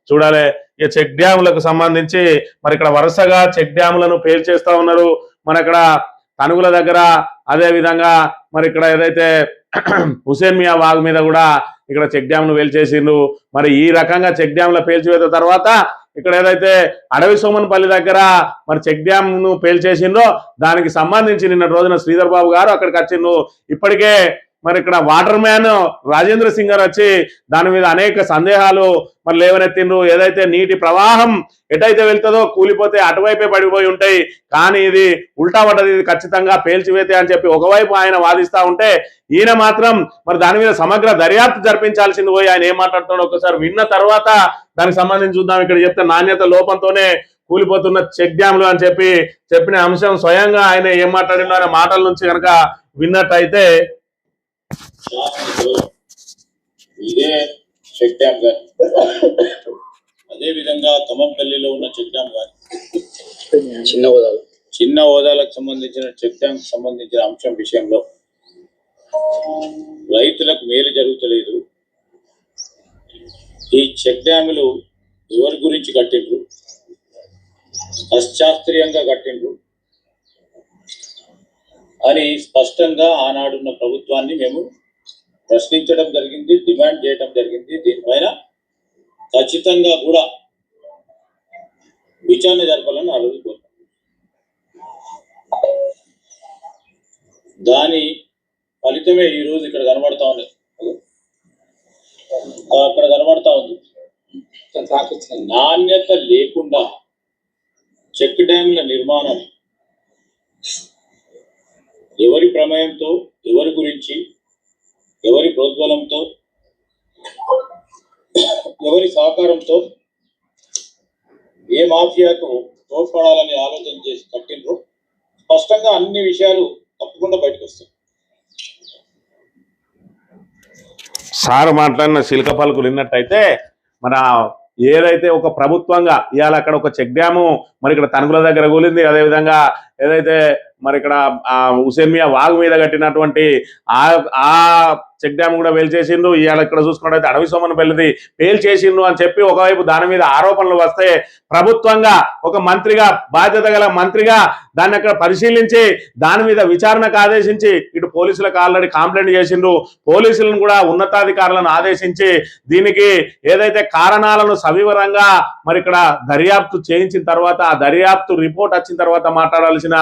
చూడాలి. ఇక చెక్ డ్యాములకు సంబంధించి మరి ఇక్కడ వరుసగా చెక్ డ్యాములను పేల్చేస్తా ఉన్నారు. మన ఇక్కడ తనుగుల దగ్గర, అదే విధంగా మరి ఇక్కడ ఏదైతే హుసేన్ మియా వాగు మీద కూడా ఇక్కడ చెక్ డ్యామ్ను పేల్చేసిండ్రు. మరి ఈ రకంగా చెక్ డ్యామ్ల పేల్చివేత తర్వాత ఇక్కడ ఏదైతే అడవి సోమన్పల్లి దగ్గర మరి చెక్ డ్యామ్ను పేల్చేసిండ్రో దానికి సంబంధించి నిన్న రోజున శ్రీధర్ బాబు గారు అక్కడికి వచ్చిండ్రు. ఇప్పటికే మరి ఇక్కడ వాటర్ మ్యాన్ రాజేంద్ర సింగ్ గారు వచ్చి దాని మీద అనేక సందేహాలు మరి లేవనెత్తిండ్రు. ఏదైతే నీటి ప్రవాహం ఎటైతే వెళ్తుందో కూలిపోతే అటువైపే పడిపోయి ఉంటాయి, కానీ ఇది ఉల్టా పడ్డది, ఇది ఖచ్చితంగా పేల్చివేతే అని చెప్పి ఒకవైపు ఆయన వాదిస్తా ఉంటే, ఈయన మాత్రం మరి దాని మీద సమగ్ర దర్యాప్తు జరిపించాల్సింది పోయి ఆయన ఏం మాట్లాడుతున్నాడో ఒకసారి విన్న తర్వాత దానికి సంబంధించి చూద్దాం. ఇక్కడ చెప్తే నాణ్యత లోపంతోనే కూలిపోతున్న చెక్ డ్యామ్లు అని చెప్పి చెప్పిన అంశం స్వయంగా ఆయన ఏం మాట్లాడినో అనే మాటల నుంచి కనుక విన్నట్టయితే, ఇదే చెక్ డ్యామ్ గాని, అదే విధంగా ఖమ్మంపల్లిలో ఉన్న చెక్ డ్యామ్ గాని, చిన్న హోదాలకు సంబంధించిన చెక్ డ్యామ్ సంబంధించిన అంశం విషయంలో రైతులకు మేలు జరుగుతలేదు. ఈ చెక్ డ్యాములు ఎవరి గురించి కట్టిండ్రు, అశాస్త్రీయంగా కట్టిండ్రు అని స్పష్టంగా ఆనాడున్న ప్రభుత్వాన్ని మేము ప్రశ్నించడం జరిగింది, డిమాండ్ చేయడం జరిగింది. దీనిపైన ఖచ్చితంగా కూడా విచారణ జరపాలని అడుగుతున్నాం. దాని ఫలితమే ఈరోజు ఇక్కడ కనబడతా ఉంది, అక్కడ కనబడతా ఉంది. నాణ్యత లేకుండా చెక్ డ్యామ్ల నిర్మాణం ఎవరి ప్రమేయంతో, ఎవరి గురించి, ఎవరి ప్రోద్బలంతో, ఎవరి సహకారంతో, ఏ మాఫియాకు తోడ్పడాలని ఆలోచన చేసి కట్టినరు స్పష్టంగా అన్ని విషయాలు తప్పకుండా బయటకు వస్తాయి. సార్ మాట్లాడిన శిల్క పలుకులు విన్నట్టయితే మన ఏదైతే ఒక ప్రభుత్వంగా ఇవాళ అక్కడ ఒక చెక్ డ్యాము మరి ఇక్కడ తణుకుల దగ్గర కూలింది, అదేవిధంగా ఏదైతే మరి ఇక్కడ హుసేన్ మియా వాగు మీద కట్టినటువంటి ఆ చెక్ డ్యామ్ కూడా పేల్చేసిండ్రు. ఇవాళ ఇక్కడ చూసుకున్నట్టయితే అడవి సోమన్పల్లిది పేల్చేసిండ్రు అని చెప్పి ఒకవైపు దాని మీద ఆరోపణలు వస్తే ప్రభుత్వంగా ఒక మంత్రిగా, బాధ్యత గల మంత్రిగా దాన్ని అక్కడ పరిశీలించి దాని మీద విచారణకు ఆదేశించి ఇటు పోలీసులకు ఆల్రెడీ కంప్లైంట్ చేసిండ్రు. పోలీసులను కూడా ఉన్నతాధికారులను ఆదేశించి దీనికి ఏదైతే కారణాలను సవివరంగా మరి ఇక్కడ దర్యాప్తు చేయించిన తర్వాత ఆ దర్యాప్తు రిపోర్ట్ వచ్చిన తర్వాత మాట్లాడాల్సిన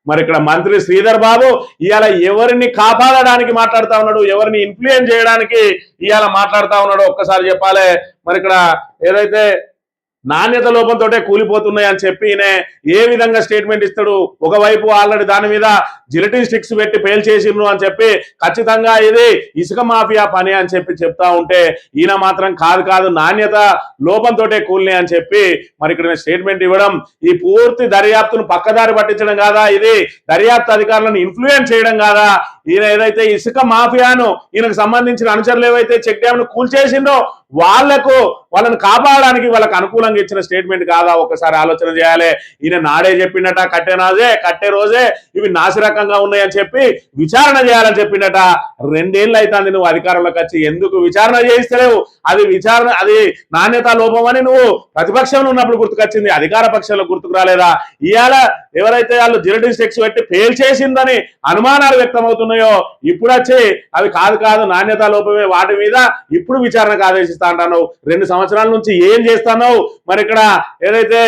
మరి ఇక్కడ మంత్రి శ్రీధర్ బాబు ఇవాళ ఎవరిని కాపాడడానికి మాట్లాడుతా ఉన్నాడు, ఎవరిని ఇన్ఫ్లుయెన్స్ చేయడానికి ఇవాళ మాట్లాడుతా ఉన్నాడు ఒక్కసారి చెప్పాలి. మరి ఇక్కడ ఏదైతే నాణ్యత లోపంతో కూలిపోతున్నాయి అని చెప్పి ఈయన ఏ విధంగా స్టేట్మెంట్ ఇస్తాడు? ఒకవైపు ఆల్రెడీ దాని మీద జిలటిన్ స్టిక్స్ పెట్టి పేల్చేసిండ్రు అని చెప్పి ఖచ్చితంగా ఇది ఇసుక మాఫియా పని అని చెప్పి చెప్తా ఉంటే ఈయన మాత్రం కాదు నాణ్యత లోపంతో కూలినాయి అని చెప్పి మరి ఇక్కడ స్టేట్మెంట్ ఇవ్వడం, ఈ పూర్తి దర్యాప్తును పక్కదారి పట్టించడం కాదా? ఇది దర్యాప్తు అధికారులను ఇన్ఫ్లుయెన్స్ చేయడం కాదా? ఈయన ఏదైతే ఇసుక మాఫియాను ఈయనకు సంబంధించిన అనుచరులు ఏవైతే చెక్ డ్యామ్ను కూల్చేసిందో వాళ్ళని కాపాడడానికి వాళ్ళకి అనుకూలంగా ఇచ్చిన స్టేట్మెంట్ కాదా? ఒకసారి ఆలోచన చేయాలి. ఈయన నాడే చెప్పినట కట్టే రోజే ఇవి నాసిరకంగా ఉన్నాయని చెప్పి విచారణ చేయాలని చెప్పినట. 2 ఏళ్ళు అవుతుంది నువ్వు అధికారంలోకి వచ్చి, ఎందుకు విచారణ చేయిస్తలేవు? అది నాణ్యత లోపం అని నువ్వు ప్రతిపక్షంలో ఉన్నప్పుడు గుర్తుకొచ్చింది, అధికార పక్షంలో గుర్తుకు రాలేదా? ఇవాళ ఎవరైతే వాళ్ళు జిలటిన్ స్టిక్స్ పెట్టి పేల్చేసిందని అనుమానాలు వ్యక్తమవుతున్నాయో ఇప్పుడు వచ్చి అవి కాదు నాణ్యత లోపమే, వాటి మీద ఇప్పుడు విచారణకు ఆదేశిస్తా అంటున్నావు. 2 సంవత్సరాల నుంచి ఏం చేస్తున్నావు? మరి ఇక్కడ ఏదైతే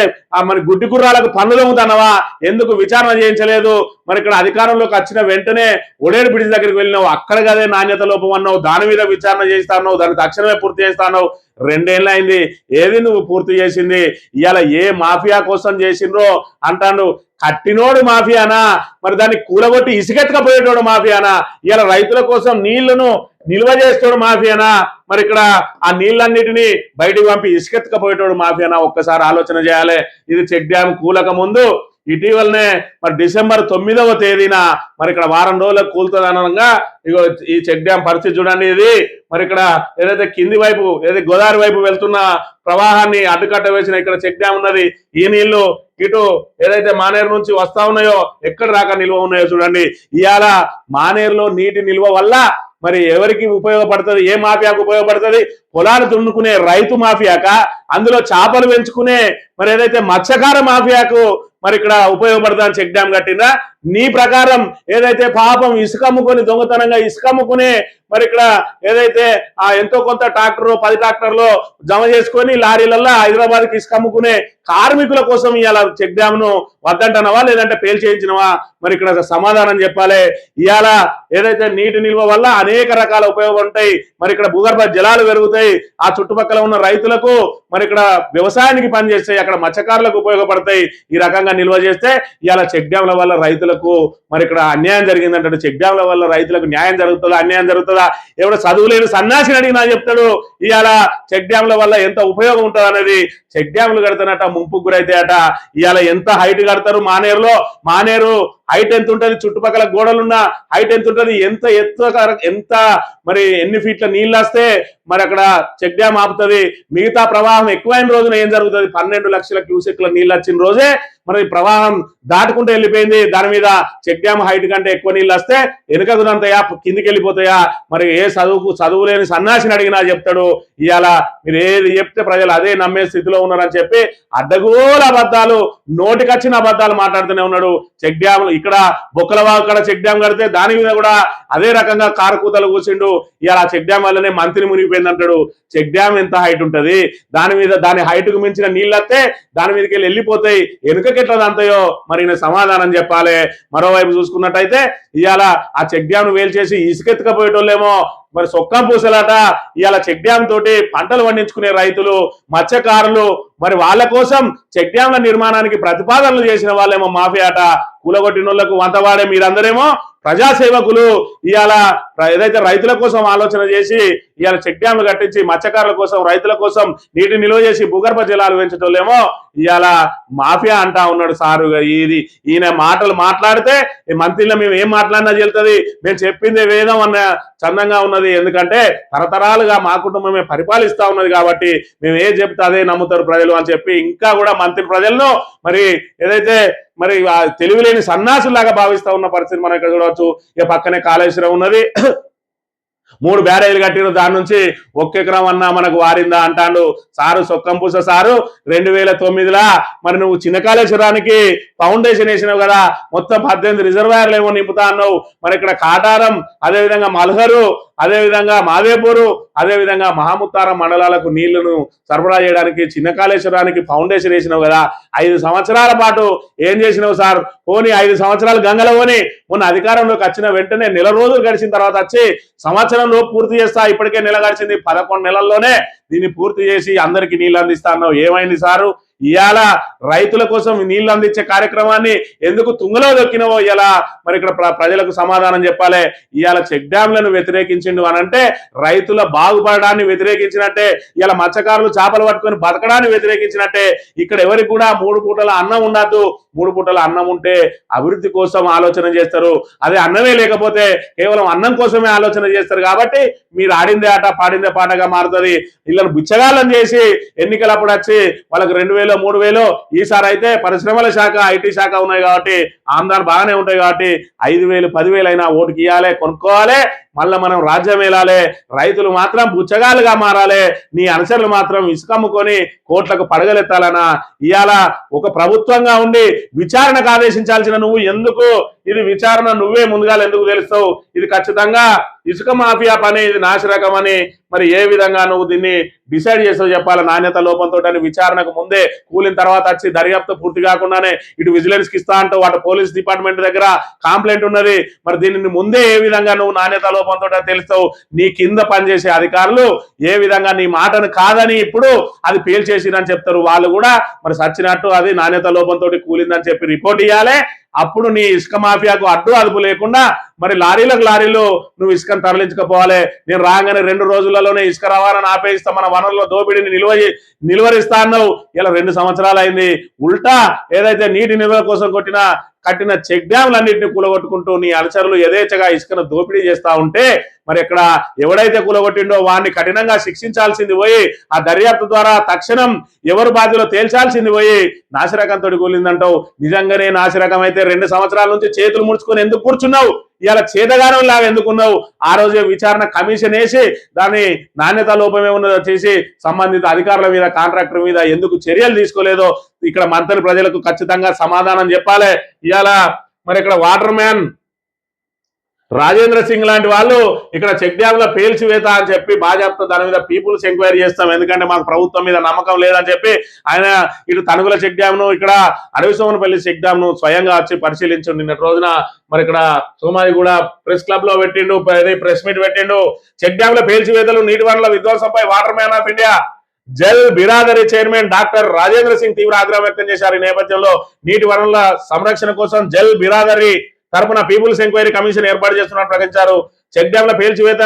మరి గుడ్డి గుర్రాలకు పన్ను దొంగతున్నావా? ఎందుకు విచారణ చేయించలేదు? మరి ఇక్కడ అధికారంలోకి వచ్చిన వెంటనే ఒడేరు బ్రిడ్జ్ దగ్గరికి వెళ్ళినావు, అక్కడ కదే నాణ్యత లోపం అన్నావు, దాని మీద విచారణ చేస్తాను, దాన్ని తక్షణమే పూర్తి చేస్తాను. 2 ఏళ్ళు అయింది, ఏది నువ్వు పూర్తి చేసింది? ఇవాళ ఏ మాఫియా కోసం చేసిండ్రో అంటాడు. కట్టినోడు మాఫియానా? మరి దాన్ని కూలగొట్టి ఇసుకెత్తకపోయేటోడు మాఫియానా? ఇవాళ రైతుల కోసం నీళ్లను నిల్వ చేసేటోడు మాఫియానా? మరి ఇక్కడ ఆ నీళ్ళన్నిటినీ బయటకు పంపి ఇసుకెత్తకపోయేటోడు మాఫియానా? ఒక్కసారి ఆలోచన చేయాలి. ఇది చెక్ డ్యామ్ కూలక ముందు ఇటీవలనే మరి డిసెంబర్ 9వ తేదీన మరి ఇక్కడ వారం రోజులకు కూలుతుంది అనగా ఇగో ఈ చెక్ డ్యామ్ పరిస్థితి చూడండి. ఇది మరి ఇక్కడ ఏదైతే కింది వైపు ఏదైతే గోదావరి వైపు వెళ్తున్న ప్రవాహాన్ని అడ్డుకట్ట వేసిన ఇక్కడ చెక్ డ్యామ్ ఉన్నది. ఈ నీళ్లు ఇటు ఏదైతే మానేరు నుంచి వస్తా ఉన్నాయో ఎక్కడ దాకా నిల్వ ఉన్నాయో చూడండి. ఇవాళ మానేరులో నీటి నిల్వ వల్ల మరి ఎవరికి ఉపయోగపడుతుంది, ఏ మాఫియాకు ఉపయోగపడుతుంది? పొలాలు దున్నుకునే రైతు మాఫియాక, అందులో చేపలు పెంచుకునే మరి ఏదైతే మత్స్యకార మాఫియాకు మరి ఇక్కడ ఉపయోగపడతాను చెక్ డ్యామ్ కట్టిందా? నీ ప్రకారం ఏదైతే పాపం ఇసుక అమ్ముకొని దొంగతనంగా ఇసుక అమ్ముకునే మరి ఇక్కడ ఏదైతే ఆ ఎంతో కొంత ట్రాక్టర్ 10 ట్రాక్టర్లో జమ చేసుకొని లారీలల్లో హైదరాబాద్కి ఇసుక అమ్ముకునే కార్మికుల కోసం ఇవాళ చెక్ డ్యామ్ ను వద్దంటున్నావా లేదంటే పేల్ చేయించినవా? మరి ఇక్కడ సమాధానం చెప్పాలి. ఇవాళ ఏదైతే నీటి నిల్వ వల్ల అనేక రకాల ఉపయోగం ఉంటాయి, మరి ఇక్కడ భూగర్భ జలాలు పెరుగుతాయి, ఆ చుట్టుపక్కల ఉన్న రైతులకు మరి ఇక్కడ వ్యవసాయానికి పనిచేస్తాయి, అక్కడ మత్స్యకారులకు ఉపయోగపడతాయి. ఈ రకంగా నిల్వ చేస్తే ఇవాళ చెక్ డ్యాంల వల్ల రైతులకు మరి ఇక్కడ అన్యాయం జరిగిందంటాడు. చెక్ డ్యాంల వల్ల రైతులకు న్యాయం జరుగుతుందా అన్యాయం జరుగుతుందా? ఎవడో చదువులేని సన్యాసిని అడిగినా చెప్తాడు ఇవాళ చెక్ డ్యాంల వల్ల ఎంత ఉపయోగం ఉంటుంది అనేది. చెక్ డ్యాంలు కడతానట ముంపుకు గురైతాయట. ఇవాళ ఎంత హైట్ కడతారు మానేరులో? మానేరు హైట్ ఎంత ఉంటుంది? చుట్టుపక్కల గోడలున్న హైట్ ఎంత ఉంటుంది? ఎంత మరి ఎన్ని ఫీట్ల నీళ్ళు వస్తే మరి అక్కడ చెక్ డ్యామ్ ఆపుతుంది? మిగతా ప్రవాహం ఎక్కువైన రోజున ఏం జరుగుతుంది? 12 లక్షల క్యూసెక్ల నీళ్ళు వచ్చిన రోజే మరి ప్రవాహం దాటుకుంటూ వెళ్ళిపోయింది. దాని మీద చెక్ డ్యామ్ హైట్ కంటే ఎక్కువ నీళ్ళు వస్తే వెనుకకునంతయా కిందికి వెళ్ళిపోతాయా? మరి ఏ చదువు లేని సన్నాసిని అడిగినా చెప్తాడు. ఇవాళ మీరు ఏది చెప్తే ప్రజలు అదే నమ్మే స్థితిలో ఉన్నారని చెప్పి అడ్డగోల అబద్ధాలు, నోటికొచ్చిన అబద్ధాలు మాట్లాడుతూనే ఉన్నాడు. చెక్ డ్యామ్ ఇక్కడ బొక్కలవాగు అక్కడ చెక్ డ్యామ్ కడితే దాని మీద కూడా అదే రకంగా కారుకూతలు కూర్చిండు. ఇవాళ చెక్ డ్యామ్ వల్లనే మంత్రి మునిగిపోయింది అంటాడు. చెక్ డ్యామ్ ఎంత హైట్ ఉంటుంది? దాని హైట్ కు మించిన నీళ్ళు వస్తే దాని మీదకి వెళ్ళిపోతాయి. ఎట్లా అంతయో మరి సమాధానం చెప్పాలి. మరోవైపు చూసుకున్నట్టయితే ఇవాళ ఆ చెక్ డ్యామ్ వేలు చేసి ఇసుకెత్తుకపోయేటోళ్ళేమో మరి సొక్కం పూసలాట. ఇవాళ చెక్ డ్యామ్ తోటి పంటలు పండించుకునే రైతులు, మత్స్యకారులు మరి వాళ్ళ కోసం చెక్ డ్యాంల నిర్మాణానికి ప్రతిపాదనలు చేసిన వాళ్ళేమో మాఫియాట. కూలగొట్టిన వాళ్ళకు వంతవాడే మీరందరేమో ప్రజాసేవకులు. ఇవాళ ఏదైతే రైతుల కోసం ఆలోచన చేసి ఇవాళ చెక్ డ్యాంలు కట్టించి మత్స్యకారుల కోసం, రైతుల కోసం నీటి నిల్వ చేసి భూగర్భ జలాలు పెంచటోళ్ళేమో ఇవాళ మాఫియా అంటా ఉన్నాడు సారు. ఈయన మాటలు మాట్లాడితే మంత్రిలో మేము ఏం మాట్లాడినా చెల్తుంది, మేము చెప్పిందే వేదం అన్న చందంగా ఉన్నది. ఎందుకంటే తరతరాలుగా మా కుటుంబమే పరిపాలిస్తా ఉన్నది కాబట్టి మేము ఏం చెప్తే అదే నమ్ముతారు ప్రజలు అని చెప్పి ఇంకా కూడా మంత్రి ప్రజలను మరి ఏదైతే మరి తెలివిలేని సన్నాసులాగా భావిస్తా ఉన్న పరిస్థితి మనం ఇక్కడ చూడవచ్చు. ఇక పక్కనే కాళేశ్వరం ఉన్నది, 3 బ్యారేజీలు కట్టిన దాని నుంచి 1 ఎకరం అన్నా మనకు వారిందా అంటాడు సారు. సొక్కంపూస సారు 2009లా మరి నువ్వు చిన్న కాళేశ్వరానికి ఫౌండేషన్ వేసినావు కదా, మొత్తం 18 రిజర్వాయర్లు ఏమో నింపుతా అన్నావు. మరి ఇక్కడ కాటారం, అదేవిధంగా మల్హరు, అదేవిధంగా మాదేపూరు, అదేవిధంగా మహాముత్తారం మండలాలకు నీళ్లను సరఫరా చేయడానికి చిన్న కాళేశ్వరానికి ఫౌండేషన్ వేసినావు కదా. 5 సంవత్సరాల పాటు ఏం చేసినావు సార్? పోనీ 5 సంవత్సరాలు గంగల పోని మొన్న అధికారంలోకి వచ్చిన వెంటనే నెల రోజులు గడిచిన తర్వాత వచ్చి సంవత్సరంలో పూర్తి చేస్తా, ఇప్పటికే నెల గడిచింది, 11 నెలల్లోనే దీన్ని పూర్తి చేసి అందరికి నీళ్ళు అందిస్తా అన్నావు. ఏమైంది సారు? ఇవాళ రైతుల కోసం నీళ్లు అందించే కార్యక్రమాన్ని ఎందుకు తుంగలో దొక్కినవో ఇలా మరి ఇక్కడ ప్రజలకు సమాధానం చెప్పాలి. ఇవాళ చెక్ డ్యాంలను వ్యతిరేకించిండు అని అంటే రైతుల బాగుపడడాన్ని వ్యతిరేకించినట్టే, ఇలా మత్స్యకారులు చేపలు పట్టుకొని బతకడాన్ని వ్యతిరేకించినట్టే. ఇక్కడ ఎవరికి కూడా 3 పూటల అన్నం ఉండద్దు. 3 పూటల అన్నం ఉంటే అభివృద్ధి కోసం ఆలోచన చేస్తారు, అదే అన్నమే లేకపోతే కేవలం అన్నం కోసమే ఆలోచన చేస్తారు. కాబట్టి మీరు ఆడిందే ఆట పాడిందే పాటగా మారుతుంది. వీళ్ళని బిచ్చగాళ్ళని చేసి ఎన్నికలప్పుడు వచ్చి వాళ్ళకి 2000 3000, ఈసారి అయితే పరిశ్రమల శాఖ, ఐటీ శాఖ ఉన్నాయి కాబట్టి ఆందాలు బాగానే ఉంటాయి కాబట్టి 5000 10,000 అయినా ఓటుకి ఇవ్వాలి, కొనుక్కోవాలి. మళ్ళీ మనం రాజ్యం వెళ్ళాలి. రైతులు మాత్రం బుచ్చగాలుగా మారాలి. నీ అనుచరులు మాత్రం ఇసుకమ్ముకొని కోట్లకు పడగలెత్తాలనా? ఇవాళ ఒక ప్రభుత్వంగా ఉండి విచారణకు ఆదేశించాల్సిన నువ్వు ఎందుకు ఇది విచారణ నువ్వే ముందుగా ఎందుకు తెలుస్తావు? ఇది ఖచ్చితంగా ఇసుక మాఫియా పని, ఇది నాశరకం అని మరి ఏ విధంగా నువ్వు దీన్ని డిసైడ్ చేస్తావు చెప్పాలి. నాణ్యత లోపంతో విచారణకు ముందే కూలిన తర్వాత వచ్చి దర్యాప్తు పూర్తి కాకుండానే ఇటు విజిలెన్స్ కి ఇస్తా అంటూ అటు పోలీస్ డిపార్ట్మెంట్ దగ్గర కంప్లైంట్ ఉన్నది. మరి దీనిని ముందే ఏ విధంగా నువ్వు నాణ్యత లోపంతో తెలుస్తావు? నీ కింద పనిచేసే అధికారులు ఏ విధంగా నీ మాటను కాదని ఇప్పుడు అది పేల్చేసిరని చెప్తారు. వాళ్ళు కూడా మరి సచ్చినట్టు అది నాణ్యత లోపంతో కూలిందని చెప్పి రిపోర్ట్ ఇవ్వాలి. అప్పుడు నీ ఇసుక మాఫియాకు అడ్డు అదుపు లేకుండా మరి లారీలు నువ్వు ఇసుకను తరలించకపోవాలి. నేను రాగానే 2 రోజులలోనే ఇసుక రవాణాను ఆపేయిస్తా, మన వనరుల దోపిడీని నిలువరిస్తా అన్నావు. ఇలా 2 సంవత్సరాలు అయింది. ఉల్టా ఏదైతే నీటి నిల్వ కోసం కట్టిన చెక్ డ్యాంలన్నింటినీ కూలగొట్టుకుంటూ నీ అనుచరులు యథేచ్ఛగా ఇసుకను దోపిడీ చేస్తా ఉంటే మరి ఇక్కడ ఎవడైతే కూలగొట్టిండో వాడిని కఠినంగా శిక్షించాల్సింది పోయి ఆ దర్యాప్తు ద్వారా తక్షణం ఎవరు బాధ్యులో తేల్చాల్సింది పోయి నాసిరకంతో కూలిందంటావు. నిజంగానే నాసిరకం అయితే 2 సంవత్సరాల నుంచి చేతులు ముడుచుకొని ఎందుకు కూర్చున్నావు? ఇవాళ చేతగానం లాగా ఎందుకున్నావు? ఆ రోజే విచారణ కమిషన్ వేసి దాని నాణ్యత లోపమే ఉన్నదో చేసి సంబంధిత అధికారుల మీద కాంట్రాక్టర్ మీద ఎందుకు చర్యలు తీసుకోలేదో ఇక్కడ మంత్రి ప్రజలకు ఖచ్చితంగా సమాధానం చెప్పాలి. ఇవాళ మరి ఇక్కడ వాటర్ మ్యాన్ రాజేంద్ర సింగ్ లాంటి వాళ్ళు ఇక్కడ చెక్ డ్యామ్ లో పేల్చివేత అని చెప్పి బాజాప్తా దాని మీద పీపుల్స్ ఎంక్వైరీ చేస్తాం, ఎందుకంటే మాకు ప్రభుత్వం మీద నమ్మకం లేదని చెప్పి ఆయన ఇటు తనుగుల చెక్ డ్యామ్ ను ఇక్కడ అడవిసోమనపల్లి చెక్ డ్యామ్ ను స్వయంగా వచ్చి పరిశీలించండి. నిన్నటి రోజున మరి ఇక్కడ సోమాజి కూడా ప్రెస్ క్లబ్ లో పెట్టిండు, ప్రెస్ మీట్ పెట్టిండు. చెక్ డ్యామ్ లో పేల్చివేతలు నీటి వనరుల విధ్వంసంపై water man of India Jal Biradari chairman doctor Rajendra Singh తీవ్ర ఆగ్రహం వ్యక్తం చేశారు. ఈ నేపథ్యంలో నీటి వనరుల సంరక్షణ కోసం జల్ బిరాదరి తరపున పీపుల్స్ ఎంక్వైరీ కమిషన్ ఏర్పాటు చేస్తున్నట్టు ప్రకటించారు. చెక్ డ్యామ్ల పేల్చివేత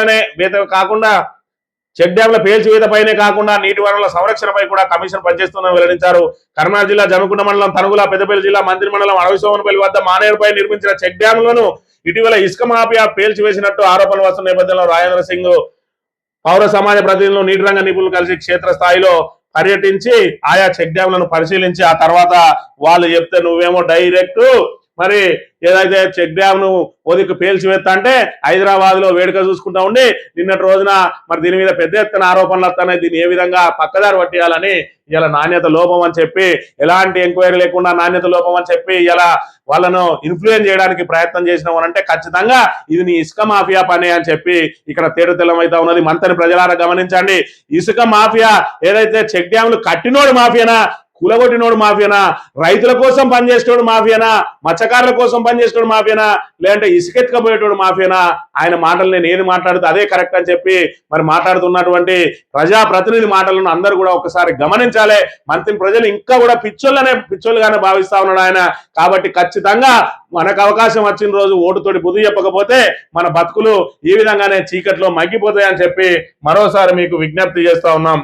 పైనే కాకుండా నీటి వనరుల సంరక్షణపై కూడా కమిషన్ పనిచేస్తుందని వెల్లడించారు. కరీంనగర్ జిల్లా జమకుంట మండలం తనుగుల, పెద్దపల్లి జిల్లా మంత్రి మండలం అడవిసోమనపల్లి వద్ద మానేరుపై నిర్మించిన చెక్ డ్యామ్లను ఇటీవల ఇసుక మాఫియా పేల్చివేసినట్టు ఆరోపణలు వస్తున్న నేపథ్యంలో రాజేంద్ర సింగ్ పౌర సమాజ ప్రతినిధులు, నీటి రంగ నిపుణులు కలిసి క్షేత్రస్థాయిలో పర్యటించి ఆయా చెక్ డ్యామ్లను పరిశీలించి ఆ తర్వాత వాళ్ళు చెప్తే నువ్వేమో డైరెక్ట్ మరి ఏదైతే చెక్ డ్యామ్ ను ఓదికి పేల్చివేత్తా అంటే హైదరాబాద్ లో వేడుక చూసుకుంటా ఉండి నిన్నటి రోజున మరి దీని మీద పెద్ద ఎత్తున ఆరోపణలు వస్తున్నాయి. దీన్ని ఏ విధంగా పక్కదారి పట్టియాలని ఇలా నాణ్యత లోపం అని చెప్పి, ఎలాంటి ఎంక్వైరీ లేకుండా నాణ్యత లోపం అని చెప్పి ఇలా వాళ్ళను ఇన్ఫ్లుయెన్స్ చేయడానికి ప్రయత్నం చేసినాం అంటే ఖచ్చితంగా ఇది నీ ఇసుక మాఫియా పని అని చెప్పి ఇక్కడ తేటతెల్లమైతే ఉన్నది. మంత్రి ప్రజలారా గమనించండి, ఇసుక మాఫియా ఏదైతే చెక్ డ్యామ్లు కట్టినోడు మాఫియానా, కూలగొట్టినోడు మాఫియానా, రైతుల కోసం పనిచేసేటోడు మాఫియానా, మత్స్యకారుల కోసం పనిచేసేటోడు మాఫియానా, లేదంటే ఇసుకెత్తుకపోయేటోడు మాఫియానా? ఆయన మాటలు నేను ఏది మాట్లాడితే అదే కరెక్ట్ అని చెప్పి మరి మాట్లాడుతున్నటువంటి ప్రజా ప్రతినిధి మాటలను అందరూ కూడా ఒకసారి గమనించాలి. మంత్రి ప్రజలు ఇంకా కూడా పిచ్చోళ్ళుగానే భావిస్తా ఉన్నాడు ఆయన. కాబట్టి ఖచ్చితంగా మనకు అవకాశం వచ్చిన రోజు ఓటుతోటి బుద్ధి చెప్పకపోతే మన బతుకులు ఈ విధంగానే చీకట్లో మగ్గిపోతాయని చెప్పి మరోసారి మీకు విజ్ఞప్తి చేస్తా ఉన్నాం.